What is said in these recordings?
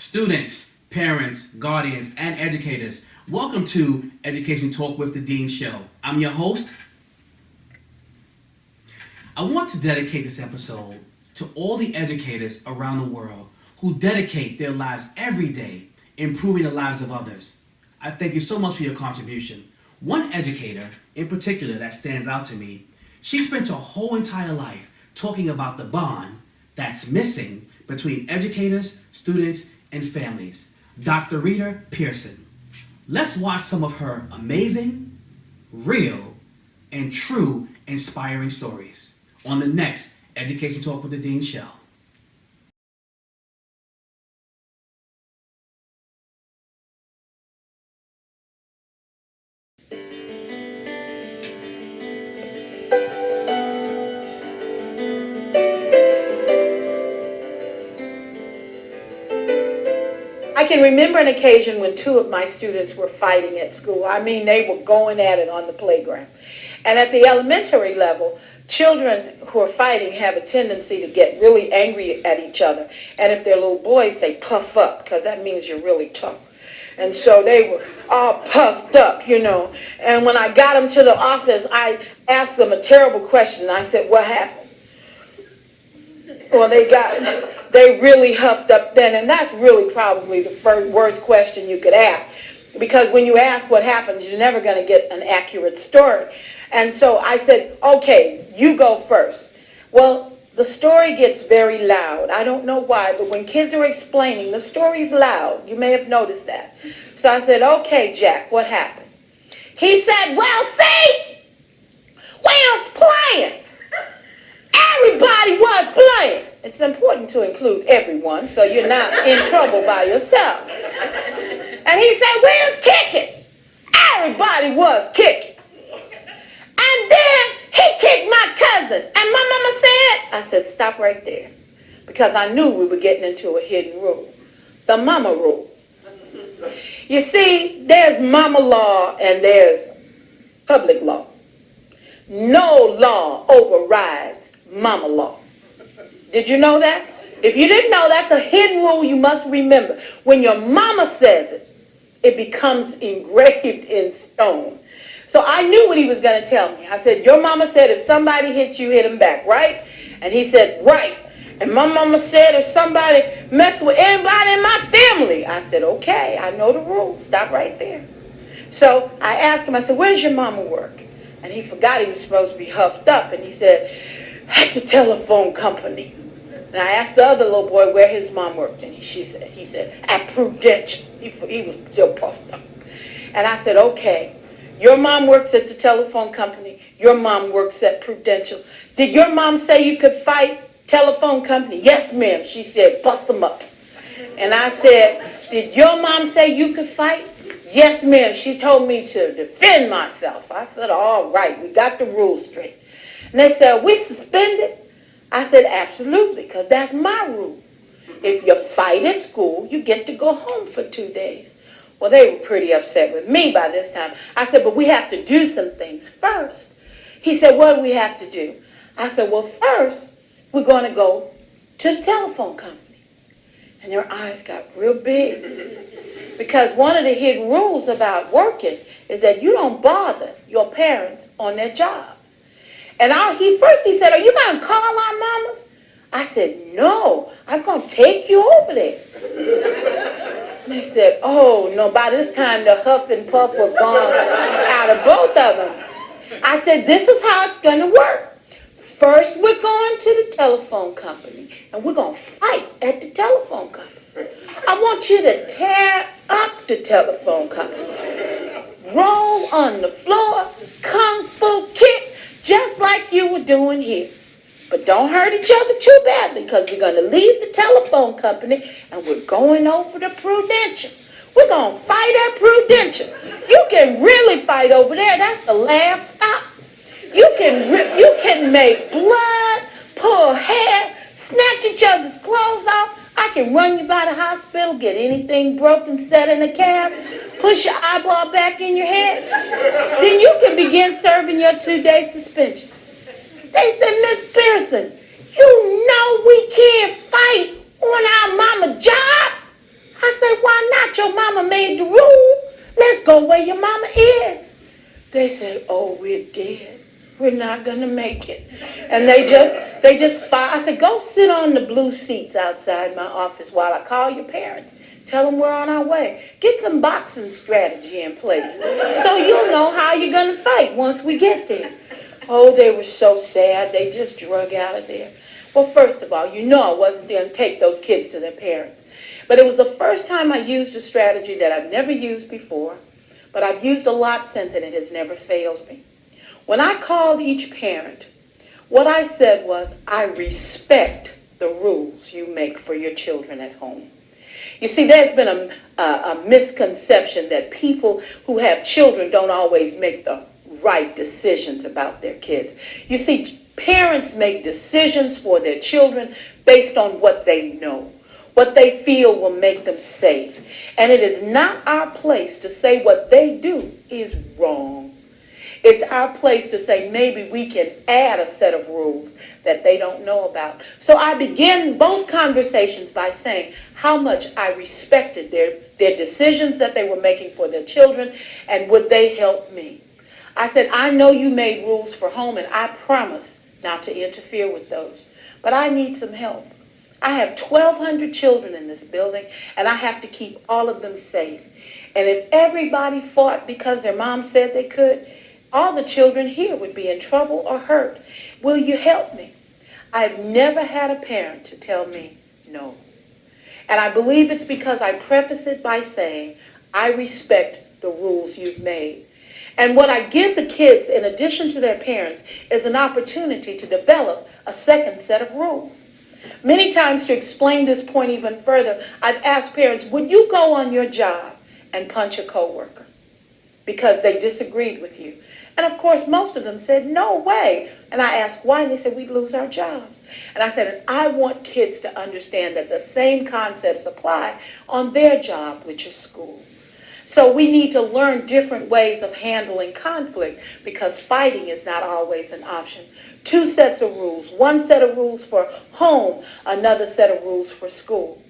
Students, parents, guardians, and educators, welcome to Education Talk with the Dean Show. I'm your host. I want to dedicate this episode to all the educators around the world who dedicate their lives every day improving the lives of others. I thank you so much for your contribution. One educator in particular that stands out to me, she spent her whole entire life talking about the bond that's missing between educators, students, and families. Dr. Rita Pierson. Let's watch some of her amazing, real, and true inspiring stories on the next Education Talk with the Dean show. I can remember an occasion when two of my students were fighting at school. I mean, they were going at it on the playground. And at the elementary level, children who are fighting have a tendency to get really angry at each other. And if they're little boys, they puff up, because that means you're really tough. And so they were all puffed up, And when I got them to the office, I asked them a terrible question. I said, "What happened?" Well, they really huffed up then, and that's really probably the worst question you could ask, because when you ask what happened, you're never going to get an accurate story. And so I said, "Okay, you go first." Well, the story gets very loud. I don't know why, but when kids are explaining, the story's loud. You may have noticed that. So I said, "Okay, Jack, what happened?" He said, "Well, see, we was playing. Everybody was playing." It's important to include everyone so you're not in trouble by yourself. And he said, "We was kicking. Everybody was kicking. And then he kicked my cousin. And my mama said," I said, "Stop right there." Because I knew we were getting into a hidden rule. The mama rule. You see, there's mama law and there's public law. No law overrides mama law. Did you know that? If you didn't know, that's a hidden rule you must remember. When your mama says it, it becomes engraved in stone. So I knew what he was going to tell me. I said, "Your mama said if somebody hits you, hit them back, right?" And he said, "Right. And my mama said if somebody mess with anybody in my family." I said, "Okay, I know the rules. Stop right there." So I asked him, I said, "Where's your mama work?" And he forgot he was supposed to be huffed up. And he said, "At the telephone company." And I asked the other little boy where his mom worked. And he said, "At Prudential." He was still puffed up. And I said, "Okay, your mom works at the telephone company. Your mom works at Prudential. Did your mom say you could fight telephone company?" "Yes, ma'am." She said, "Bust them up." And I said, "Did your mom say you could fight?" "Yes, ma'am. She told me to defend myself." I said, "All right, we got the rules straight." And they said, "We suspended?" I said, "Absolutely, because that's my rule. If you fight at school, you get to go home for 2 days." Well, they were pretty upset with me by this time. I said, "But we have to do some things first." He said, "What do we have to do?" I said, "Well, first, we're going to go to the telephone company." And their eyes got real big. Because one of the hidden rules about working is that you don't bother your parents on their jobs. And he said, "Are you going to call our mamas?" I said, "No, I'm going to take you over there." And they said, "Oh, no." By this time, the huff and puff was gone out of both of them. I said, "This is how it's going to work. First, we're going to the telephone company, and we're going to fight at the telephone company. I want you to tear up the telephone company. Roll on the floor, kung fu kick, just like you were doing here. But don't hurt each other too badly, because we're going to leave the telephone company and we're going over to Prudential. We're going to fight at Prudential. You can really fight over there. That's the last stop. You can make blood, pull hair, snatch each other's clothes off. I can run you by the hospital, get anything broken, set in a cast, push your eyeball back in your head. Then you can begin serving your 2-day suspension." They said, "Miss Pierson, you know we can't fight on our mama job." your mama made the rule. Let's go where your mama is. They said, oh, we're dead. We're not going to make it. And they just fired. I said, go sit on the blue seats outside my office while I call your parents. Tell them we're on our way. Get some boxing strategy in place so you'll know how you're going to fight once we get there. Oh, they were so sad. They just drug out of there. Well, first of all, you know I wasn't going to take those kids to their parents. But it was the first time I used a strategy that I've never used before, but I've used a lot since, and it has never failed me. When I called each parent, what I said was, I respect the rules you make for your children at home. You see, there's been a misconception that people who have children don't always make the right decisions about their kids. You see, parents make decisions for their children based on what they know, what they feel will make them safe. And it is not our place to say what they do is wrong. It's our place to say maybe we can add a set of rules that they don't know about. So I began both conversations by saying how much I respected their decisions that they were making for their children, and would they help me. I said, I know you made rules for home, and I promise not to interfere with those. But I need some help. I have 1,200 children in this building, and I have to keep all of them safe. And if everybody fought because their mom said they could, all the children here would be in trouble or hurt. Will you help me? I've never had a parent to tell me no. And I believe it's because I preface it by saying, I respect the rules you've made. And what I give the kids, in addition to their parents, is an opportunity to develop a second set of rules. Many times, to explain this point even further, I've asked parents, would you go on your job and punch a coworker because they disagreed with you? And of course, most of them said, no way. And I asked why, and they said, we'd lose our jobs. And I said, and I want kids to understand that the same concepts apply on their job, which is school. So we need to learn different ways of handling conflict, because fighting is not always an option. Two sets of rules, one set of rules for home, another set of rules for school.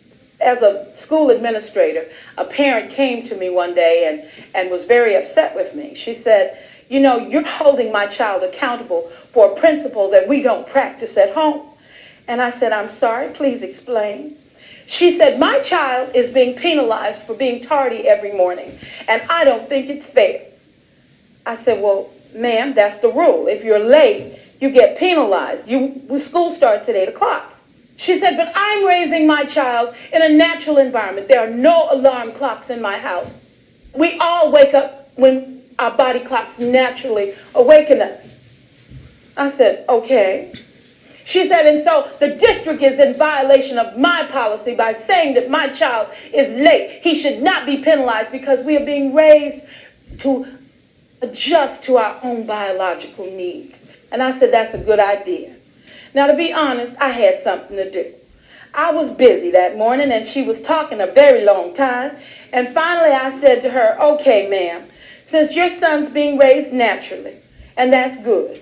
As a school administrator, a parent came to me one day and was very upset with me. She said, you know, you're holding my child accountable for a principle that we don't practice at home. And I said, I'm sorry, please explain. She said, my child is being penalized for being tardy every morning, and I don't think it's fair. I said, well, ma'am, that's the rule. If you're late, you get penalized. School starts at 8 o'clock. She said, but I'm raising my child in a natural environment. There are no alarm clocks in my house. We all wake up when our body clocks naturally awaken us. I said, okay. She said, and so the district is in violation of my policy by saying that my child is late. He should not be penalized because we are being raised to adjust to our own biological needs. And I said, that's a good idea. Now, to be honest, I had something to do. I was busy that morning, and she was talking a very long time. And finally, I said to her, okay, ma'am, since your son's being raised naturally, and that's good,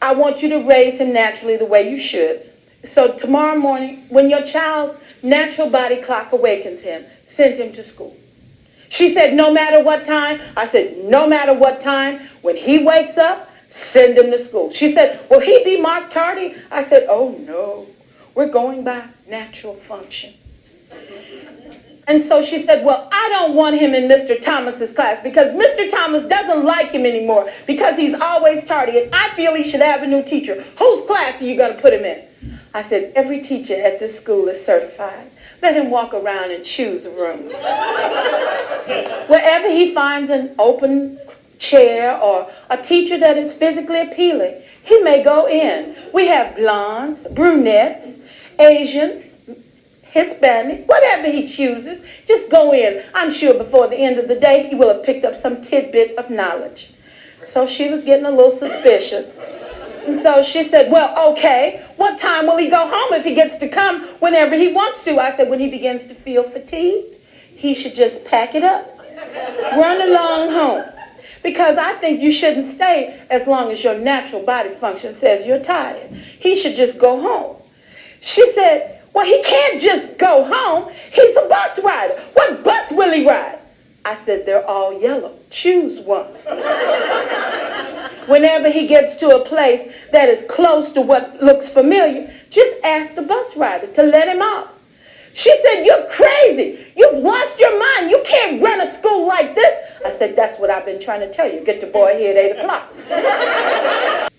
I want you to raise him naturally the way you should. So tomorrow morning, when your child's natural body clock awakens him, send him to school. She said, no matter what time? I said, no matter what time. When he wakes up, send him to school. She said, will he be marked tardy? I said, oh no, we're going by natural function. And so she said, well, I don't want him in Mr. Thomas's class because Mr. Thomas doesn't like him anymore because he's always tardy, and I feel he should have a new teacher. Whose class are you going to put him in? I said, every teacher at this school is certified. Let him walk around and choose a room. Wherever he finds an open chair or a teacher that is physically appealing, he may go in. We have blondes, brunettes, Asians, Hispanic, whatever he chooses, just go in. I'm sure before the end of the day, he will have picked up some tidbit of knowledge. So she was getting a little suspicious. And so she said, well, okay, what time will he go home if he gets to come whenever he wants to? I said, when he begins to feel fatigued, he should just pack it up, run along home. Because I think you shouldn't stay as long as your natural body function says you're tired. He should just go home. She said, well, he can't just go home. He's a bus rider. What bus will really ride? I said, they're all yellow. Choose one. Whenever he gets to a place that is close to what looks familiar, just ask the bus rider to let him out. She said, you're crazy. You've lost your mind. You can't run a school like this. I said, that's what I've been trying to tell you. Get your boy here at 8 o'clock.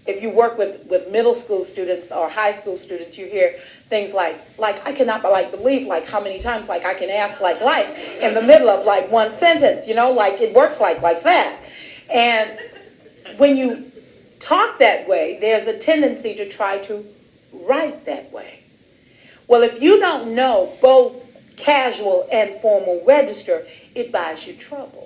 If you work with middle school students or high school students, you hear things like I cannot believe how many times I can ask in the middle of one sentence, it works like that. And when you talk that way, there's a tendency to try to write that way. Well, if you don't know both casual and formal register, it buys you trouble.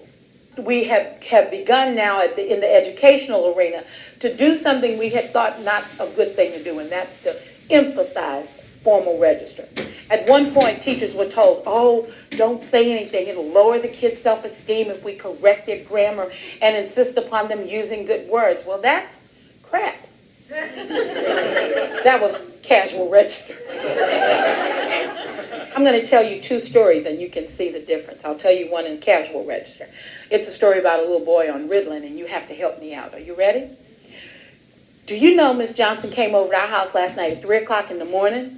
We have begun now in the educational arena to do something we had thought not a good thing to do, and that's to emphasize formal register. At one point, teachers were told, oh, don't say anything. It'll lower the kids' self-esteem if we correct their grammar and insist upon them using good words. Well, that's crap. That was casual register. I'm going to tell you two stories and you can see the difference. I'll tell you one in casual register. It's a story about a little boy on Ritalin, and you have to help me out. Are you ready? Do you know Miss Johnson came over to our house last night at 3 o'clock in the morning?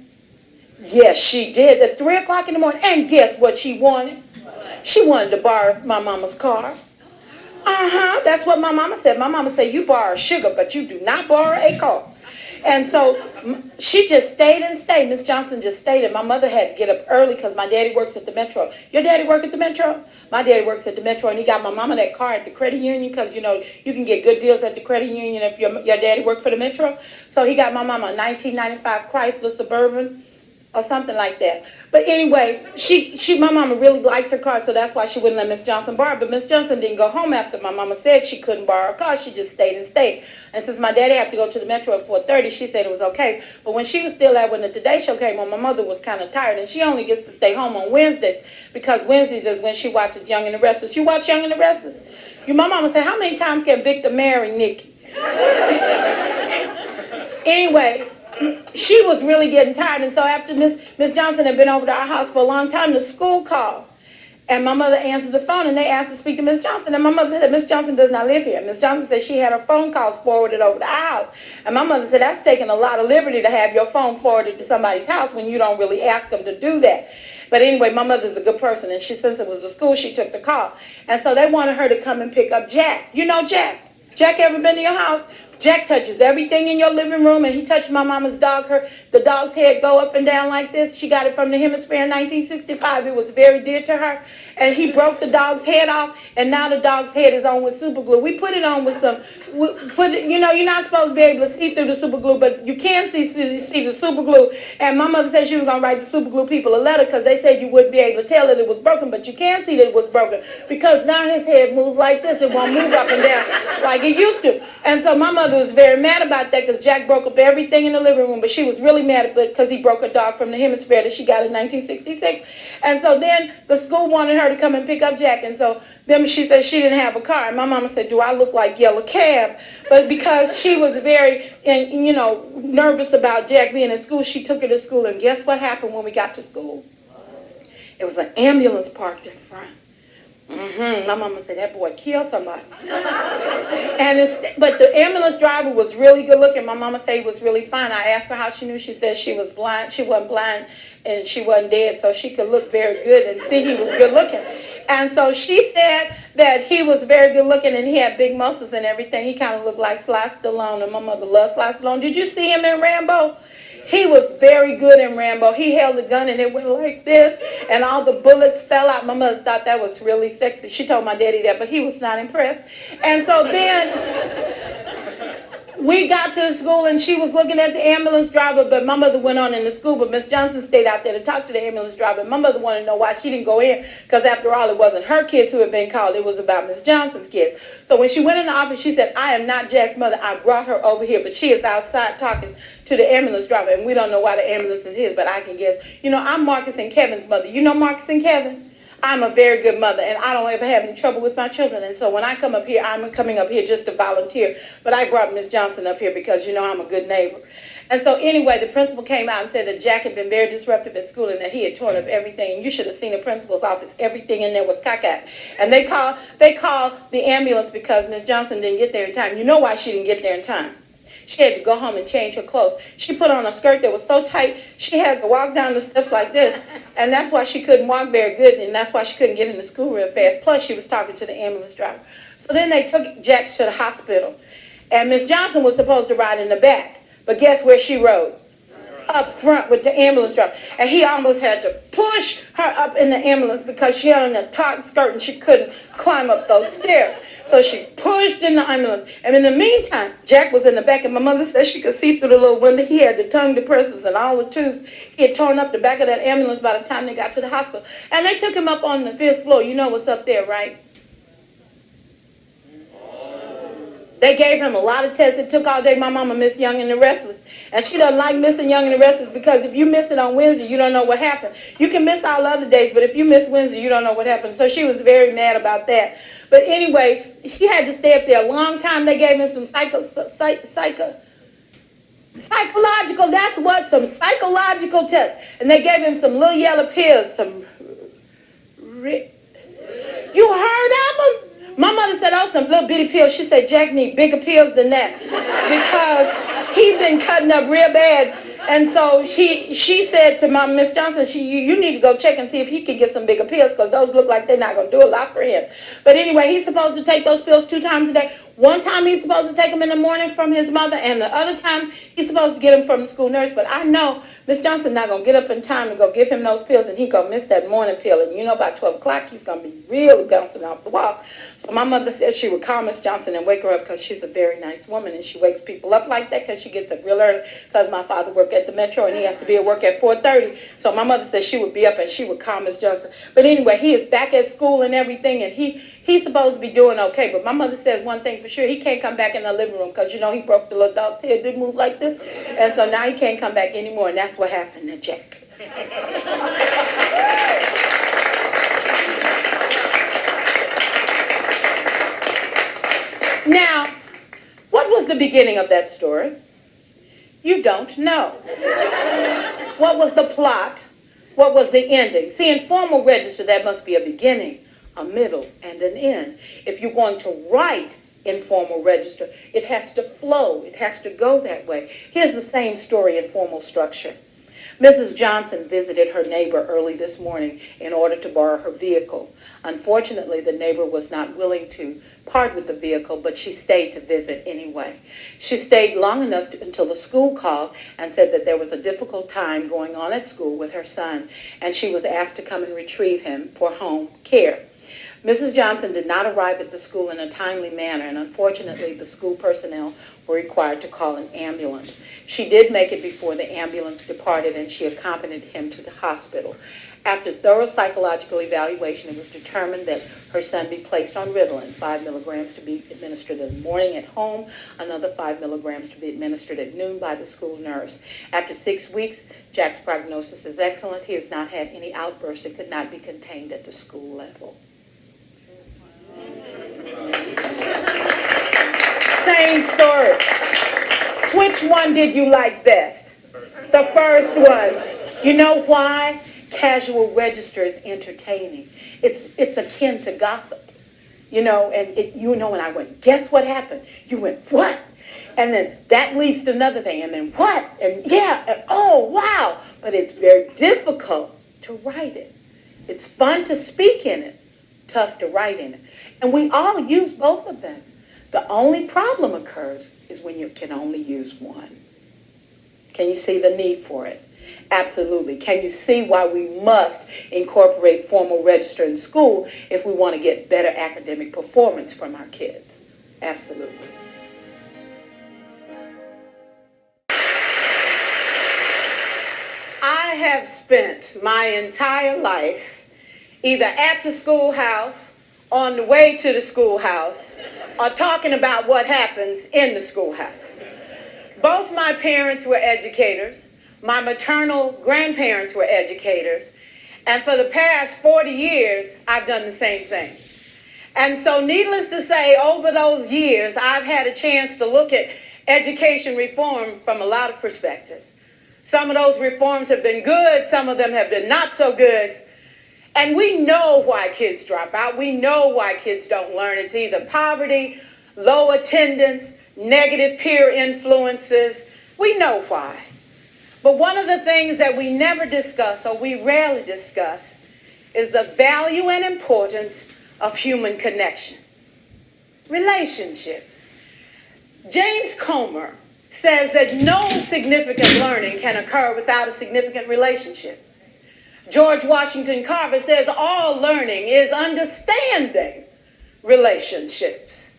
Yes, she did, at 3 o'clock in the morning. And guess what she wanted? She wanted to borrow my mama's car. That's what my mama said. My mama said, you borrow sugar, but you do not borrow a car. And so she just stayed and stayed. Miss Johnson just stayed, and my mother had to get up early because my daddy works at the Metro. Your daddy work at the Metro? My daddy works at the Metro, and he got my mama that car at the credit union because, you can get good deals at the credit union if your daddy worked for the Metro. So he got my mama a 1995 Chrysler Suburban or something like that. But anyway, my mama really likes her car, so that's why she wouldn't let Miss Johnson borrow. But Miss Johnson didn't go home after my mama said she couldn't borrow a car. She just stayed and stayed. And since my daddy had to go to the Metro at 4:30, she said it was okay. But when she was still there when the Today Show came on, my mother was kind of tired, and she only gets to stay home on Wednesdays because Wednesdays is when she watches Young and the Restless. You watch Young and the Restless? My mama said, how many times can Victor marry Nikki? Anyway, she was really getting tired, and so after Miss Johnson had been over to our house for a long time, the school called, and my mother answered the phone, and they asked to speak to Miss Johnson, and my mother said, Miss Johnson does not live here. Miss Johnson said she had her phone calls forwarded over to our house, and my mother said, that's taking a lot of liberty to have your phone forwarded to somebody's house when you don't really ask them to do that. But anyway, my mother's a good person, and since it was the school, she took the call, and so they wanted her to come and pick up Jack. You know Jack? Jack ever been to your house? Jack touches everything in your living room, and he touched my mama's dog. The dog's head go up and down like this. She got it from the hemisphere in 1965. It was very dear to her. And he broke the dog's head off, and now the dog's head is on with super glue. We put it on with you're not supposed to be able to see through the super glue, but you can see the super glue. And my mother said she was going to write the super glue people a letter because they said you wouldn't be able to tell that it was broken, but you can see that it was broken because now his head moves like this. It won't move up and down like it used to. And so my mother was very mad about that because Jack broke up everything in the living room, but she was really mad because he broke a dog from the hemisphere that she got in 1966. And so then the school wanted her to come and pick up Jack, and so then she said she didn't have a car, and my mama said, do I look like Yellow Cab? But because she was very nervous about Jack being in school, she took her to school, and guess what happened when we got to school? It was an ambulance parked in front. My mama said, that boy killed somebody. But the ambulance driver was really good looking. My mama said he was really fine. I asked her how she knew. She said she was blind. She wasn't blind and she wasn't dead, so she could look very good and see he was good looking. And so she said that he was very good looking and he had big muscles and everything. He kind of looked like Sly Stallone, and my mother loves Sly Stallone. Did you see him in Rambo? He was very good in Rambo. He held a gun and it went like this, and all the bullets fell out. My mother thought that was really sexy. She told my daddy that, but he was not impressed. And so then we got to the school, and she was looking at the ambulance driver, but my mother went on in the school, but Miss Johnson stayed out there to talk to the ambulance driver. My mother wanted to know why she didn't go in, because after all, it wasn't her kids who had been called. It was about Miss Johnson's kids. So when she went in the office, she said, I am not Jack's mother. I brought her over here, but she is outside talking to the ambulance driver, and we don't know why the ambulance is his, but I can guess. I'm Marcus and Kevin's mother. You know Marcus and Kevin? I'm a very good mother, and I don't ever have any trouble with my children. And so when I come up here, I'm coming up here just to volunteer. But I brought Miss Johnson up here because, you know, I'm a good neighbor. And so anyway, the principal came out and said that Jack had been very disruptive at school and that he had torn up everything. And you should have seen the principal's office. Everything in there was cockeyed. And they called the ambulance because Miss Johnson didn't get there in time. You know why she didn't get there in time? She had to go home and change her clothes. She put on a skirt that was so tight, she had to walk down the steps like this. And that's why she couldn't walk very good, and that's why she couldn't get into school real fast. Plus, she was talking to the ambulance driver. So then they took Jack to the hospital. And Miss Johnson was supposed to ride in the back. But guess where she rode? Up front with the ambulance driver. And he almost had to push her up in the ambulance because she had on a tight skirt and she couldn't climb up those stairs. So she pushed in the ambulance. And in the meantime, Jack was in the back, and my mother said she could see through the little window. He had the tongue depressors and all the tubes. He had torn up the back of that ambulance by the time they got to the hospital. And they took him up on the 5th floor. You know what's up there, right? They gave him a lot of tests. It took all day. My mama missed Young and the Restless. And she doesn't like missing Young and the Restless because if you miss it on Wednesday, you don't know what happened. You can miss all other days, but if you miss Wednesday, you don't know what happened. So she was very mad about that. But anyway, he had to stay up there a long time. They gave him some psychological, some psychological tests. And they gave him some little yellow pills, you heard of them? My mother said, oh, some little bitty pills. She said, Jack need bigger pills than that because he's been cutting up real bad. And so she said to my Miss Johnson, you need to go check and see if he can get some bigger pills because those look like they're not going to do a lot for him. But anyway, he's supposed to take those pills 2 times a day. One time he's supposed to take them in the morning from his mother, and the other time he's supposed to get them from the school nurse. But I know Miss Johnson not going to get up in time to go give him those pills, and he going to miss that morning pill. And you know, by 12 o'clock, he's going to be really bouncing off the wall. So my mother said she would call Miss Johnson and wake her up because she's a very nice woman, and she wakes people up like that because she gets up real early because my father worked at the Metro, and he has to be at work at 4:30. So my mother said she would be up and she would call Miss Johnson. But anyway, he is back at school and everything, and he's supposed to be doing okay. But my mother says one thing for sure, he can't come back in the living room because, you know, he broke the little dog's head, didn't move like this. And so now he can't come back anymore, and that's what happened to Jack. Now, what was the beginning of that story? You don't know. What was the plot? What was the ending? See, in formal register, that must be a beginning, a middle, and an end. If you're going to write informal register, it has to flow. It has to go that way. Here's the same story in formal structure. Mrs. Johnson visited her neighbor early this morning in order to borrow her vehicle. Unfortunately, the neighbor was not willing to part with the vehicle, but she stayed to visit anyway. She stayed long enough until the school called and said that there was a difficult time going on at school with her son, and she was asked to come and retrieve him for home care. Mrs. Johnson did not arrive at the school in a timely manner, and unfortunately, the school personnel were required to call an ambulance. She did make it before the ambulance departed, and she accompanied him to the hospital. After thorough psychological evaluation, it was determined that her son be placed on Ritalin, 5 milligrams to be administered in the morning at home, another 5 milligrams to be administered at noon by the school nurse. After 6 weeks, Jack's prognosis is excellent. He has not had any outbursts that could not be contained at the school level. Same story. Which one did you like best? The first one. You know why? Casual register is entertaining. It's akin to gossip. You know, and when I went, guess what happened? You went, what? And then that leads to another thing, and then what? And yeah, and oh, wow. But it's very difficult to write it. It's fun to speak in it, tough to write in it. And we all use both of them. The only problem occurs is when you can only use one. Can you see the need for it? Absolutely. Can you see why we must incorporate formal register in school if we want to get better academic performance from our kids? Absolutely. I have spent my entire life either at the schoolhouse, on the way to the schoolhouse, or talking about what happens in the schoolhouse. Both my parents were educators. My maternal grandparents were educators. And for the past 40 years, I've done the same thing. And so needless to say, over those years, I've had a chance to look at education reform from a lot of perspectives. Some of those reforms have been good. Some of them have been not so good. And we know why kids drop out. We know why kids don't learn. It's either poverty, low attendance, negative peer influences. We know why. But one of the things that we never discuss, or we rarely discuss, is the value and importance of human connection. Relationships. James Comer says that no significant learning can occur without a significant relationship. George Washington Carver says all learning is understanding relationships.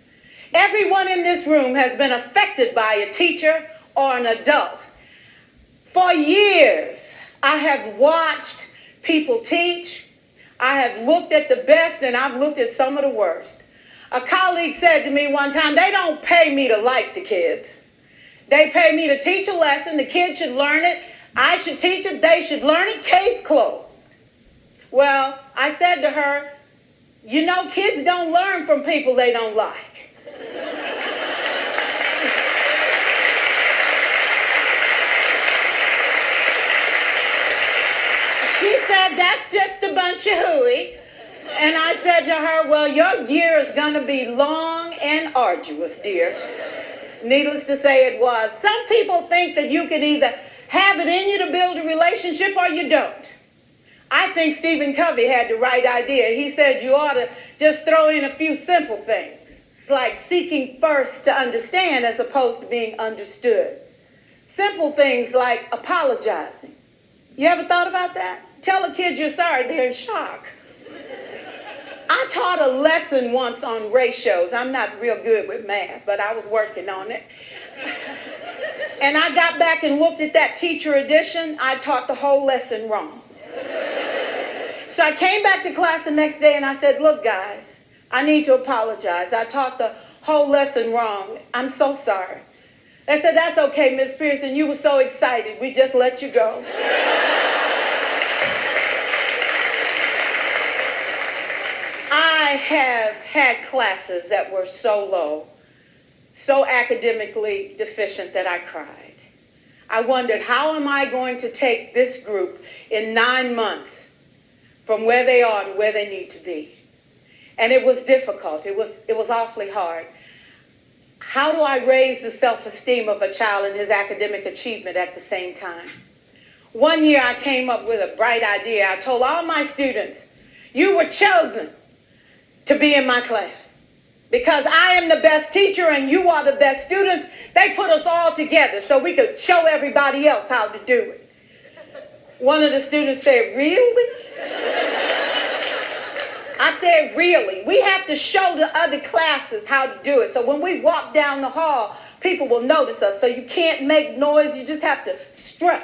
Everyone in this room has been affected by a teacher or an adult. For years, I have watched people teach. I have looked at the best and I've looked at some of the worst. A colleague said to me one time, they don't pay me to like the kids. They pay me to teach a lesson. The kids should learn it. I should teach it. They should learn it. Case closed. Well, I said to her, you know, kids don't learn from people they don't like. She said, that's just a bunch of hooey. And I said to her, well, your year is going to be long and arduous, dear. Needless to say, it was. Some people think that you can either have it in you to build a relationship or you don't. I think Stephen Covey had the right idea. He said you ought to just throw in a few simple things, like seeking first to understand as opposed to being understood. Simple things like apologizing. You ever thought about that? Tell a kid you're sorry, they're in shock. I taught a lesson once on ratios. I'm not real good with math, but I was working on it. And I got back and looked at that teacher edition. I taught the whole lesson wrong. So I came back to class the next day and I said, look, guys, I need to apologize. I taught the whole lesson wrong. I'm so sorry. They said, that's okay, Miss Pierson. You were so excited. We just let you go. I have had classes that were so low, so academically deficient that I cried. I wondered, how am I going to take this group in 9 months from where they are to where they need to be? And it was difficult. It was awfully hard. How do I raise the self-esteem of a child and his academic achievement at the same time? One year I came up with a bright idea. I told all my students, you were chosen to be in my class because I am the best teacher and you are the best students. They put us all together so we could show everybody else how to do it. One of the students said, really? I said, really? We have to show the other classes how to do it. So when we walk down the hall, people will notice us. So you can't make noise. You just have to strut.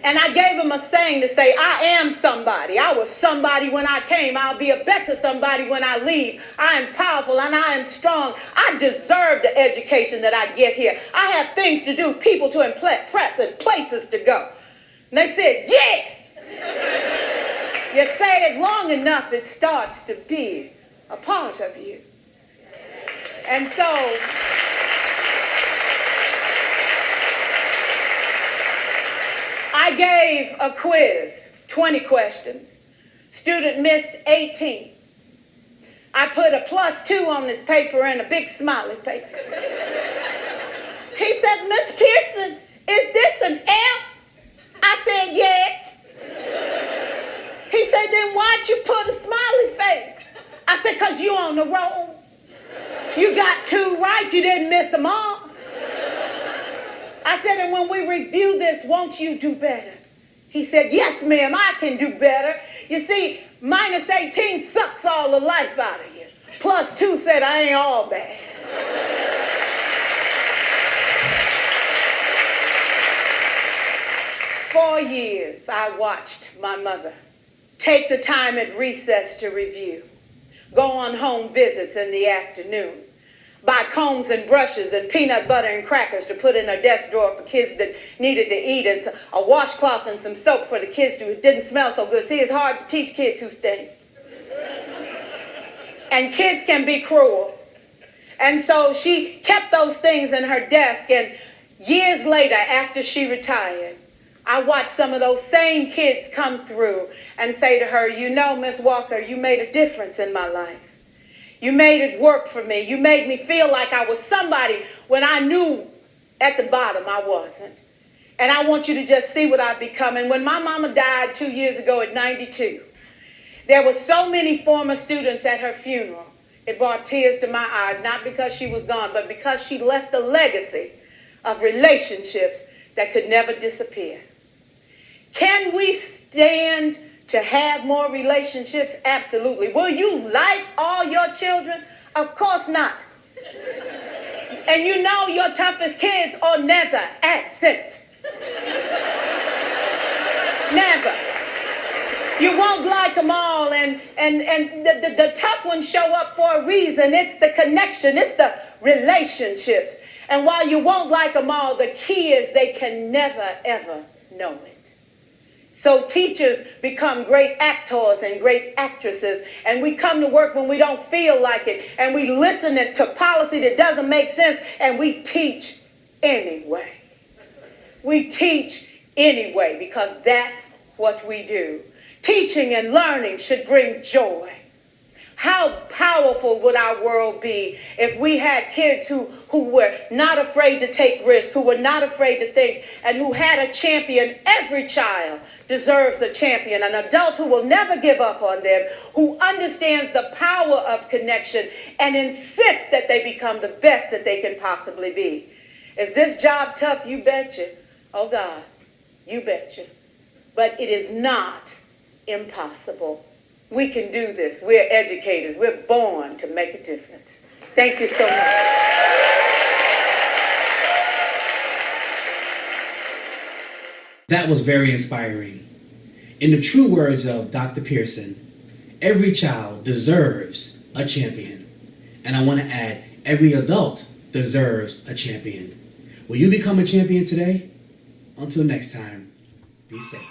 And I gave him a saying to say, I am somebody. I was somebody when I came. I'll be a better somebody when I leave. I am powerful and I am strong. I deserve the education that I get here. I have things to do, people to impress, and places to go. And they said, yeah. You say it long enough, it starts to be a part of you. And so I gave a quiz, 20 questions. Student missed 18. I put a +2 on this paper and a big smiley face. He said, Miss Pierson, is this an F? I said, yes. He said, then why'd you put a smiley face? I said, because you on the roll. You got 2 right, you didn't miss them all. I said, and when we review this, won't you do better? He said, yes, ma'am, I can do better. You see, -18 sucks all the life out of you. +2 said, I ain't all bad. For years, I watched my mother take the time at recess to review, go on home visits in the afternoon. buy combs and brushes and peanut butter and crackers to put in her desk drawer for kids that needed to eat, and a washcloth and some soap for the kids who didn't smell so good. See, it's hard to teach kids who stink. And kids can be cruel. And so she kept those things in her desk, and years later, after she retired, I watched some of those same kids come through and say to her, you know, Miss Walker, you made a difference in my life. You made it work for me. You made me feel like I was somebody when I knew at the bottom I wasn't. And I want you to just see what I've become. And when my mama died 2 years ago at 92, there were so many former students at her funeral. It brought tears to my eyes, not because she was gone, but because she left a legacy of relationships that could never disappear. Can we stand to have more relationships? Absolutely. Will you like all your children? Of course not. And you know your toughest kids are never absent. Never. You won't like them all, and the tough ones show up for a reason. It's the connection. It's the relationships. And while you won't like them all, the key is they can never, ever know it. So teachers become great actors and great actresses, and we come to work when we don't feel like it, and we listen to policy that doesn't make sense, and we teach anyway. We teach anyway because that's what we do. Teaching and learning should bring joy. How powerful would our world be if we had kids who were not afraid to take risks, who were not afraid to think, and who had a champion? Every child deserves a champion, an adult who will never give up on them, who understands the power of connection and insists that they become the best that they can possibly be. Is this job tough? You betcha. Oh God, you betcha. But it is not impossible. We can do this. We're educators. We're born to make a difference. Thank you so much. That was very inspiring. In the true words of Dr. Pierson, every child deserves a champion. And I want to add, every adult deserves a champion. Will you become a champion today? Until next time, be safe.